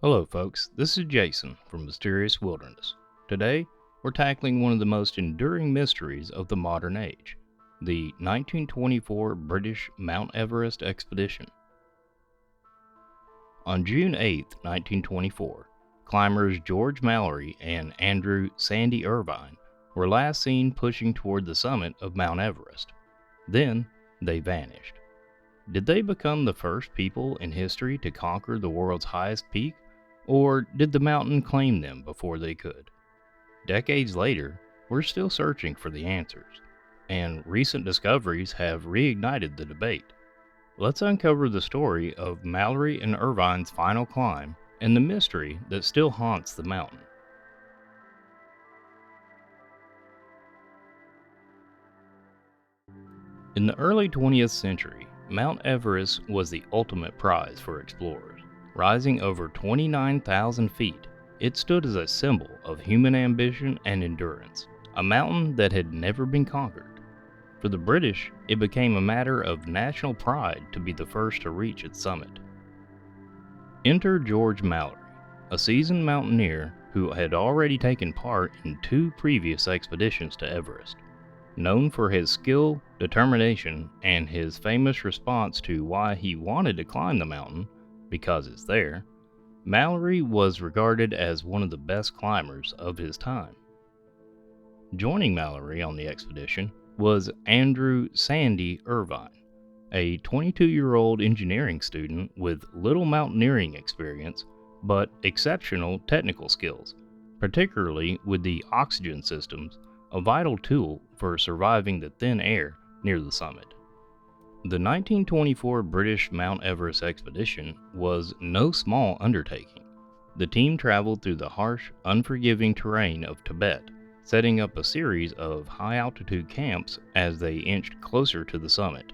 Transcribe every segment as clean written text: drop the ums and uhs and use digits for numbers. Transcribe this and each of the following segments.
Hello folks, this is Jason from Mysterious Wilderness. Today, we're tackling one of the most enduring mysteries of the modern age, the 1924 British Mount Everest expedition. On June 8, 1924, climbers George Mallory and Andrew "Sandy" Irvine were last seen pushing toward the summit of Mount Everest. Then, they vanished. Did they become the first people in history to conquer the world's highest peak? Or did the mountain claim them before they could? Decades later, we're still searching for the answers, and recent discoveries have reignited the debate. Let's uncover the story of Mallory and Irvine's final climb and the mystery that still haunts the mountain. In the early 20th century, Mount Everest was the ultimate prize for explorers. Rising over 29,000 feet, it stood as a symbol of human ambition and endurance, a mountain that had never been conquered. For the British, it became a matter of national pride to be the first to reach its summit. Enter George Mallory, a seasoned mountaineer who had already taken part in 2 previous expeditions to Everest. Known for his skill, determination, and his famous response to why he wanted to climb the mountain, because it's there, Mallory was regarded as one of the best climbers of his time. Joining Mallory on the expedition was Andrew "Sandy" Irvine, a 22-year-old engineering student with little mountaineering experience but exceptional technical skills, particularly with the oxygen systems, a vital tool for surviving the thin air near the summit. The 1924 British Mount Everest expedition was no small undertaking. The team traveled through the harsh, unforgiving terrain of Tibet, setting up a series of high-altitude camps as they inched closer to the summit.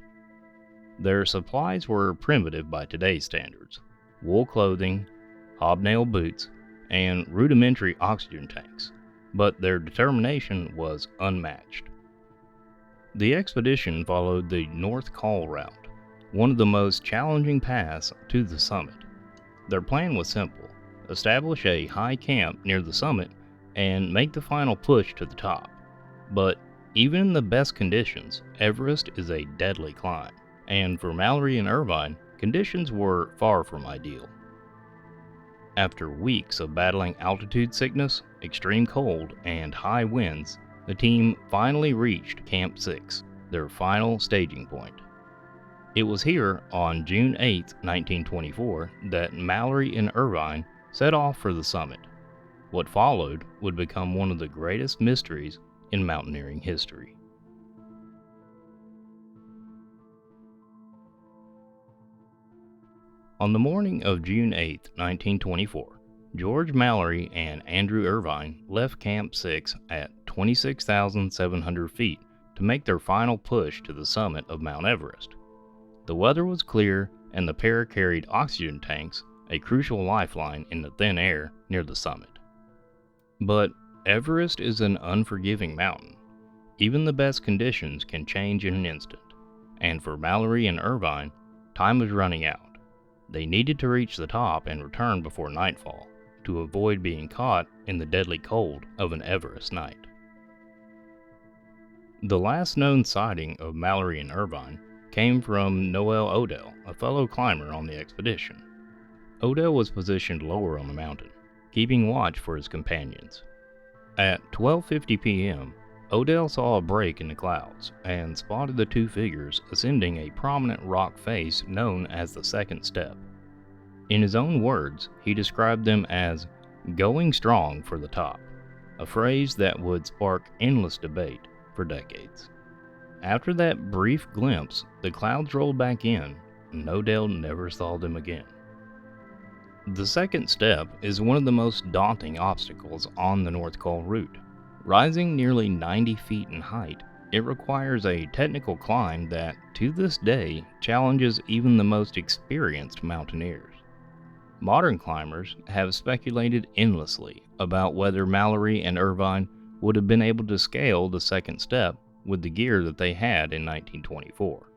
Their supplies were primitive by today's standards: wool clothing, hobnail boots, and rudimentary oxygen tanks, but their determination was unmatched. The expedition followed the North Col route, one of the most challenging paths to the summit. Their plan was simple: establish a high camp near the summit and make the final push to the top. But even in the best conditions, Everest is a deadly climb, and for Mallory and Irvine, conditions were far from ideal. After weeks of battling altitude sickness, extreme cold, and high winds, the team finally reached Camp 6, their final staging point. It was here on June 8, 1924, that Mallory and Irvine set off for the summit. What followed would become one of the greatest mysteries in mountaineering history. On the morning of June 8, 1924, George Mallory and Andrew Irvine left Camp 6 at 26,700 feet to make their final push to the summit of Mount Everest. The weather was clear, and the pair carried oxygen tanks, a crucial lifeline in the thin air near the summit. But Everest is an unforgiving mountain. Even the best conditions can change in an instant, and for Mallory and Irvine, time was running out. They needed to reach the top and return before nightfall to avoid being caught in the deadly cold of an Everest night. The last known sighting of Mallory and Irvine came from Noel Odell, a fellow climber on the expedition. Odell was positioned lower on the mountain, keeping watch for his companions. At 12:50 p.m., Odell saw a break in the clouds and spotted the 2 figures ascending a prominent rock face known as the second step. In his own words, he described them as "going strong for the top," a phrase that would spark endless debate for decades. After that brief glimpse, the clouds rolled back in, and Odell never saw them again. The second step is one of the most daunting obstacles on the North Col route. Rising nearly 90 feet in height, it requires a technical climb that, to this day, challenges even the most experienced mountaineers. Modern climbers have speculated endlessly about whether Mallory and Irvine would have been able to scale the second step with the gear that they had in 1924.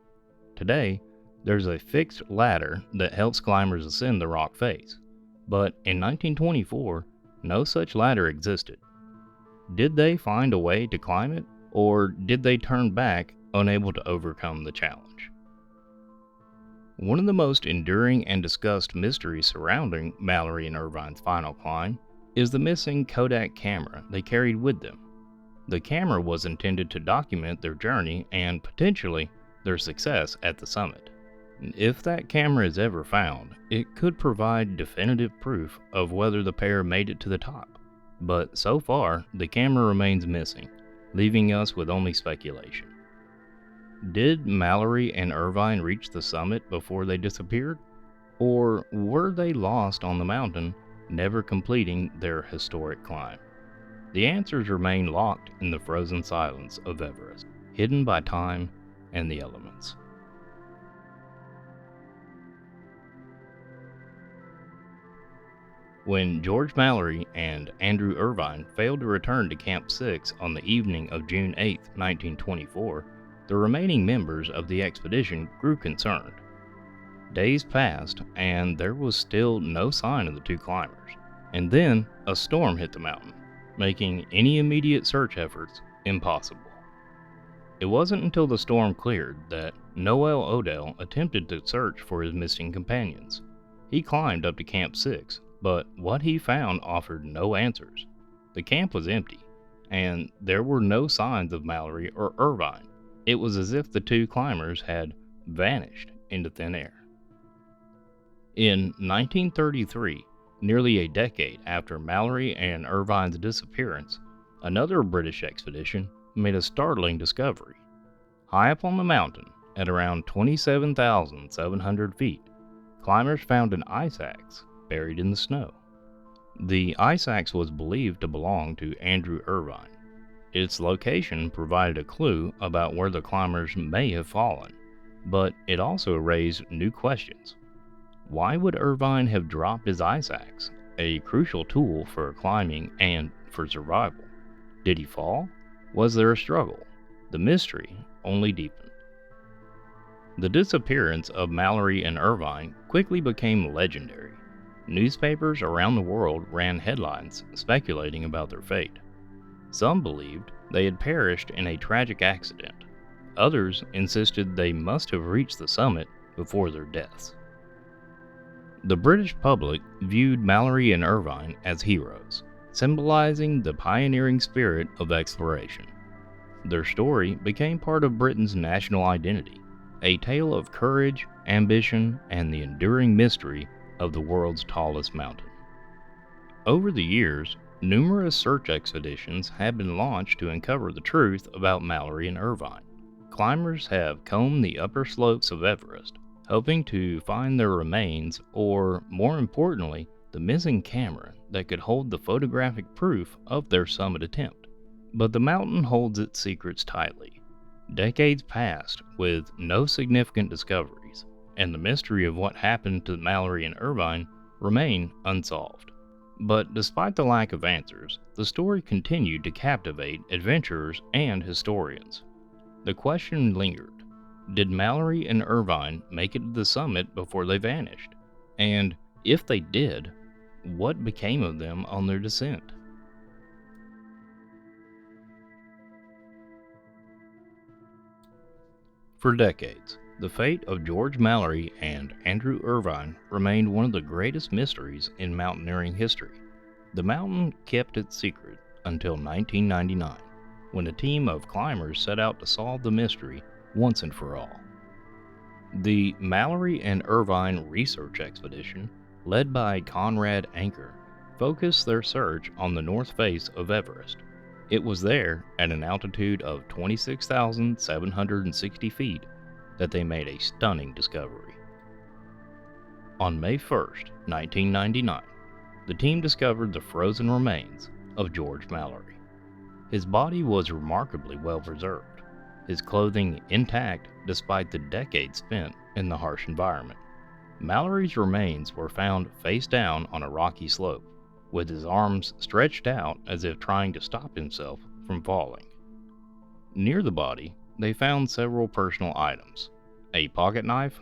Today, there's a fixed ladder that helps climbers ascend the rock face, But in 1924, no such ladder existed. Did they find a way to climb it, or did they turn back, unable to overcome the challenge? One of the most enduring and discussed mysteries surrounding Mallory and Irvine's final climb is the missing Kodak camera they carried with them. The camera was intended to document their journey and, potentially, their success at the summit. If that camera is ever found, it could provide definitive proof of whether the pair made it to the top. But so far, the camera remains missing, leaving us with only speculation. Did Mallory and Irvine reach the summit before they disappeared? Or were they lost on the mountain, never completing their historic climb? The answers remain locked in the frozen silence of Everest, hidden by time and the elements. When George Mallory and Andrew Irvine failed to return to Camp 6 on the evening of June 8, 1924, the remaining members of the expedition grew concerned. Days passed, and there was still no sign of the two climbers. And then a storm hit the mountain, making any immediate search efforts impossible. It wasn't until the storm cleared that Noel Odell attempted to search for his missing companions. He climbed up to Camp 6, but what he found offered no answers. The camp was empty, and there were no signs of Mallory or Irvine. It was as if the two climbers had vanished into thin air. In 1933, nearly a decade after Mallory and Irvine's disappearance, another British expedition made a startling discovery. High up on the mountain, at around 27,700 feet, climbers found an ice axe buried in the snow. The ice axe was believed to belong to Andrew Irvine. Its location provided a clue about where the climbers may have fallen, but it also raised new questions. Why would Irvine have dropped his ice axe, a crucial tool for climbing and for survival? Did he fall? Was there a struggle? The mystery only deepened. The disappearance of Mallory and Irvine quickly became legendary. Newspapers around the world ran headlines speculating about their fate. Some believed they had perished in a tragic accident. Others insisted they must have reached the summit before their deaths. The British public viewed Mallory and Irvine as heroes, symbolizing the pioneering spirit of exploration. Their story became part of Britain's national identity, a tale of courage, ambition, and the enduring mystery of the world's tallest mountain. Over the years, numerous search expeditions have been launched to uncover the truth about Mallory and Irvine. Climbers have combed the upper slopes of Everest, hoping to find their remains or, more importantly, the missing camera that could hold the photographic proof of their summit attempt. But the mountain holds its secrets tightly. Decades passed with no significant discoveries, and the mystery of what happened to Mallory and Irvine remain unsolved. But despite the lack of answers, the story continued to captivate adventurers and historians. The question lingered: did Mallory and Irvine make it to the summit before they vanished? And if they did, what became of them on their descent? For decades, the fate of George Mallory and Andrew Irvine remained one of the greatest mysteries in mountaineering history. The mountain kept its secret until 1999, when a team of climbers set out to solve the mystery once and for all. The Mallory and Irvine Research Expedition, led by Conrad Anker, focused their search on the north face of Everest. It was there, at an altitude of 26,760 feet, that they made a stunning discovery. On May 1st, 1999, the team discovered the frozen remains of George Mallory. His body was remarkably well preserved, his clothing intact despite the decades spent in the harsh environment. Mallory's remains were found face down on a rocky slope, with his arms stretched out as if trying to stop himself from falling. Near the body, they found several personal items: a pocket knife,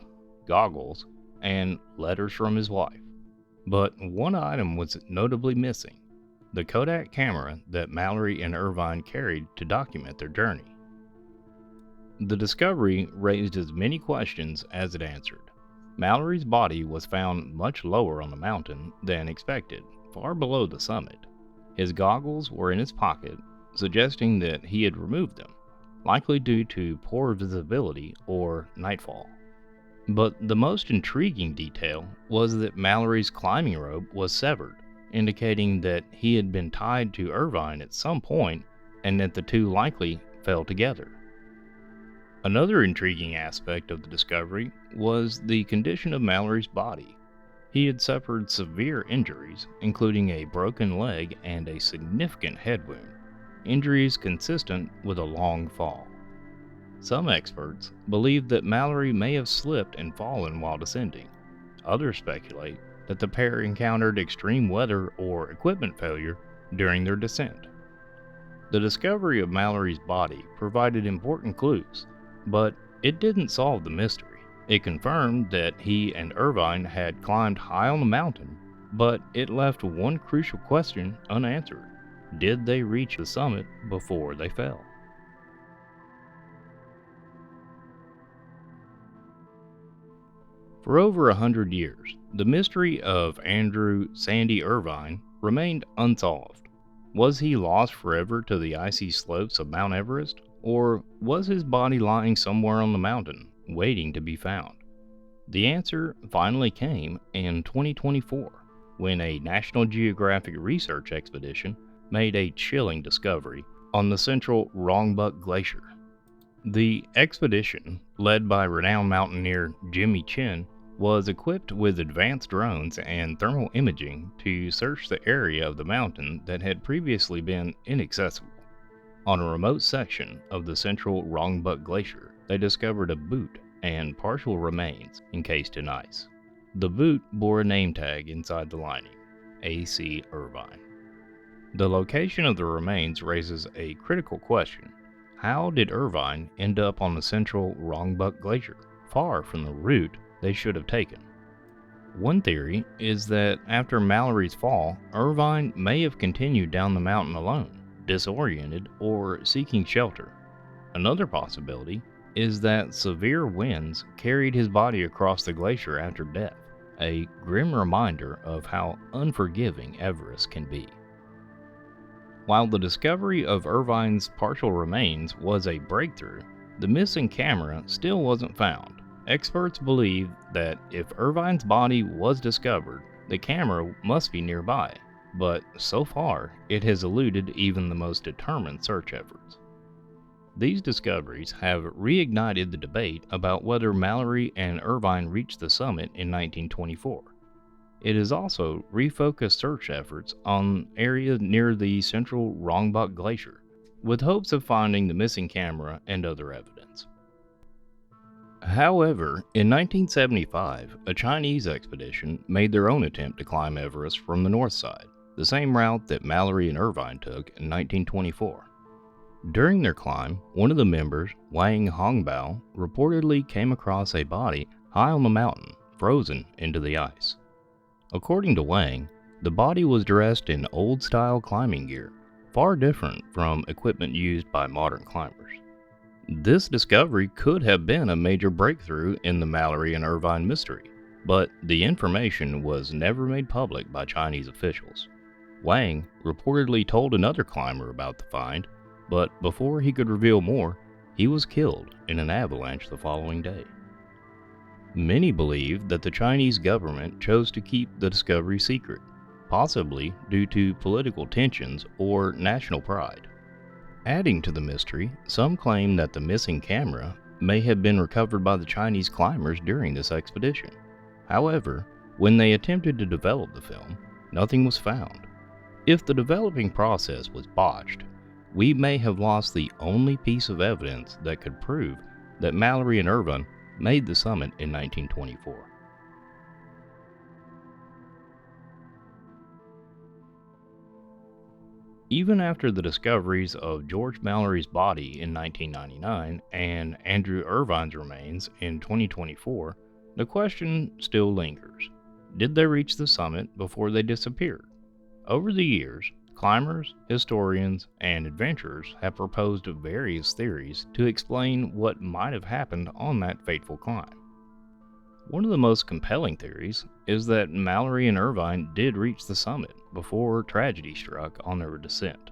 goggles, and letters from his wife. But one item was notably missing: the Kodak camera that Mallory and Irvine carried to document their journey. The discovery raised as many questions as it answered. Mallory's body was found much lower on the mountain than expected, far below the summit. His goggles were in his pocket, suggesting that he had removed them, likely due to poor visibility or nightfall. But the most intriguing detail was that Mallory's climbing rope was severed, indicating that he had been tied to Irvine at some point and that the two likely fell together. Another intriguing aspect of the discovery was the condition of Mallory's body. He had suffered severe injuries, including a broken leg and a significant head wound, injuries consistent with a long fall. Some experts believe that Mallory may have slipped and fallen while descending. Others speculate that the pair encountered extreme weather or equipment failure during their descent. The discovery of Mallory's body provided important clues, but it didn't solve the mystery. It confirmed that he and Irvine had climbed high on the mountain, but it left one crucial question unanswered: did they reach the summit before they fell? For over 100 years, the mystery of Andrew "Sandy" Irvine remained unsolved. Was he lost forever to the icy slopes of Mount Everest, or was his body lying somewhere on the mountain, waiting to be found? The answer finally came in 2024, when a National Geographic research expedition made a chilling discovery on the central Rongbuk Glacier. The expedition, led by renowned mountaineer Jimmy Chin, was equipped with advanced drones and thermal imaging to search the area of the mountain that had previously been inaccessible. On a remote section of the central Rongbuk Glacier, they discovered a boot and partial remains encased in ice. The boot bore a name tag inside the lining: A.C. Irvine. The location of the remains raises a critical question: how did Irvine end up on the central Rongbuk Glacier, far from the route they should have taken? One theory is that after Mallory's fall, Irvine may have continued down the mountain alone, disoriented or seeking shelter. Another possibility is that severe winds carried his body across the glacier after death, a grim reminder of how unforgiving Everest can be. While the discovery of Irvine's partial remains was a breakthrough, the missing camera still wasn't found. Experts believe that if Irvine's body was discovered, the camera must be nearby, but so far it has eluded even the most determined search efforts. These discoveries have reignited the debate about whether Mallory and Irvine reached the summit in 1924. It has also refocused search efforts on areas near the central Rongbuk Glacier, with hopes of finding the missing camera and other evidence. However, in 1975, a Chinese expedition made their own attempt to climb Everest from the north side, the same route that Mallory and Irvine took in 1924. During their climb, one of the members, Wang Hongbao, reportedly came across a body high on the mountain, frozen into the ice. According to Wang, the body was dressed in old-style climbing gear, far different from equipment used by modern climbers. This discovery could have been a major breakthrough in the Mallory and Irvine mystery, but the information was never made public by Chinese officials. Wang reportedly told another climber about the find, but before he could reveal more, he was killed in an avalanche the following day. Many believe that the Chinese government chose to keep the discovery secret, possibly due to political tensions or national pride. Adding to the mystery, some claim that the missing camera may have been recovered by the Chinese climbers during this expedition. However, when they attempted to develop the film, nothing was found. If the developing process was botched, we may have lost the only piece of evidence that could prove that Mallory and Irvine made the summit in 1924. Even after the discoveries of George Mallory's body in 1999 and Andrew Irvine's remains in 2024, the question still lingers. Did they reach the summit before they disappeared? Over the years, climbers, historians, and adventurers have proposed various theories to explain what might have happened on that fateful climb. One of the most compelling theories is that Mallory and Irvine did reach the summit before tragedy struck on their descent.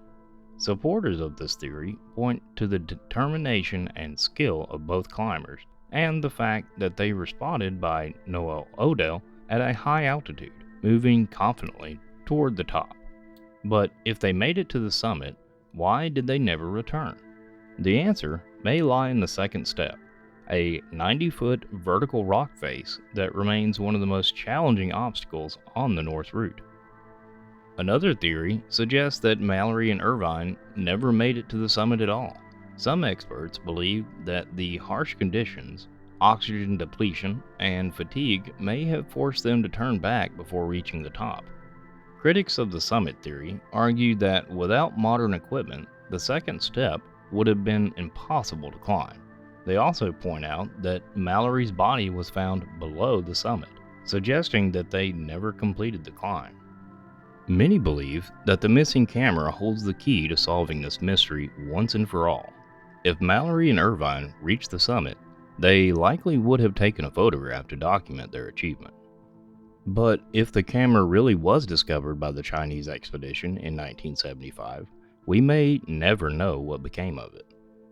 Supporters of this theory point to the determination and skill of both climbers and the fact that they responded by Noel Odell at a high altitude, moving confidently toward the top. But if they made it to the summit, why did they never return? The answer may lie in the second step, a 90-foot vertical rock face that remains one of the most challenging obstacles on the North Route. Another theory suggests that Mallory and Irvine never made it to the summit at all. Some experts believe that the harsh conditions, oxygen depletion, and fatigue may have forced them to turn back before reaching the top. Critics of the summit theory argue that without modern equipment, the second step would have been impossible to climb. They also point out that Mallory's body was found below the summit, suggesting that they never completed the climb. Many believe that the missing camera holds the key to solving this mystery once and for all. If Mallory and Irvine reached the summit, they likely would have taken a photograph to document their achievement. But if the camera really was discovered by the Chinese expedition in 1975, we may never know what became of it.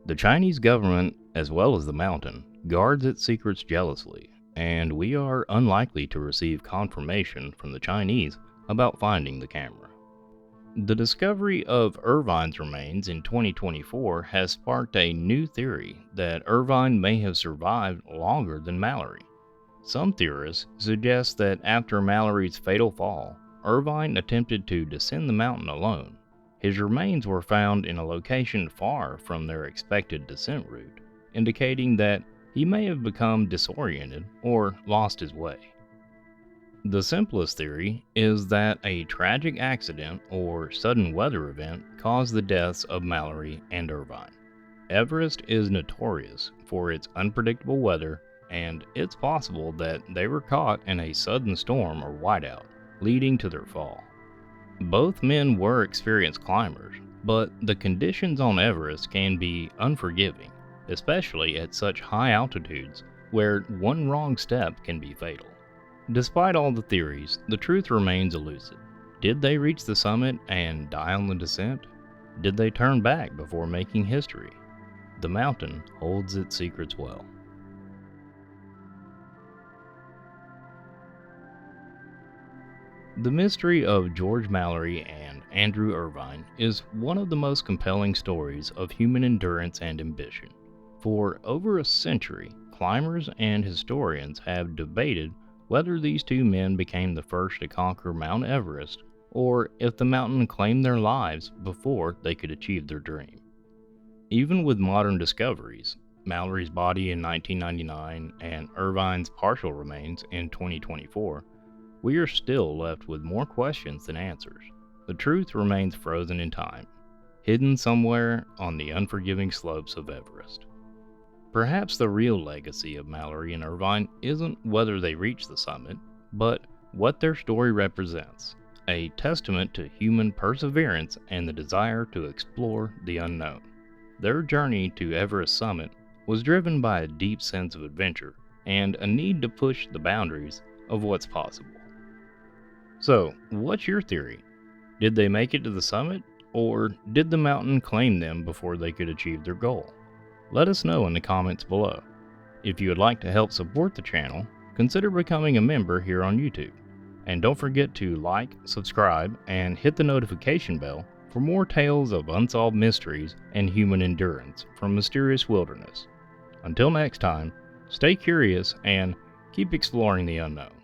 The Chinese government, as well as the mountain, guards its secrets jealously, and we are unlikely to receive confirmation from the Chinese about finding the camera. The discovery of Irvine's remains in 2024 has sparked a new theory that Irvine may have survived longer than Mallory. Some theorists suggest that after Mallory's fatal fall, Irvine attempted to descend the mountain alone. His remains were found in a location far from their expected descent route, indicating that he may have become disoriented or lost his way. The simplest theory is that a tragic accident or sudden weather event caused the deaths of Mallory and Irvine. Everest is notorious for its unpredictable weather, and it's possible that they were caught in a sudden storm or whiteout, leading to their fall. Both men were experienced climbers, but the conditions on Everest can be unforgiving, especially at such high altitudes where one wrong step can be fatal. Despite all the theories, the truth remains elusive. Did they reach the summit and die on the descent? Did they turn back before making history? The mountain holds its secrets well. The mystery of George Mallory and Andrew Irvine is one of the most compelling stories of human endurance and ambition. For over a century, climbers and historians have debated whether these two men became the first to conquer Mount Everest, or if the mountain claimed their lives before they could achieve their dream. Even with modern discoveries, Mallory's body in 1999 and Irvine's partial remains in 2024, we are still left with more questions than answers. The truth remains frozen in time, hidden somewhere on the unforgiving slopes of Everest. Perhaps the real legacy of Mallory and Irvine isn't whether they reached the summit, but what their story represents, a testament to human perseverance and the desire to explore the unknown. Their journey to Everest summit was driven by a deep sense of adventure and a need to push the boundaries of what's possible. So, what's your theory? Did they make it to the summit, or did the mountain claim them before they could achieve their goal? Let us know in the comments below. If you would like to help support the channel, consider becoming a member here on YouTube. And don't forget to like, subscribe, and hit the notification bell for more tales of unsolved mysteries and human endurance from mysterious wilderness. Until next time, stay curious and keep exploring the unknown.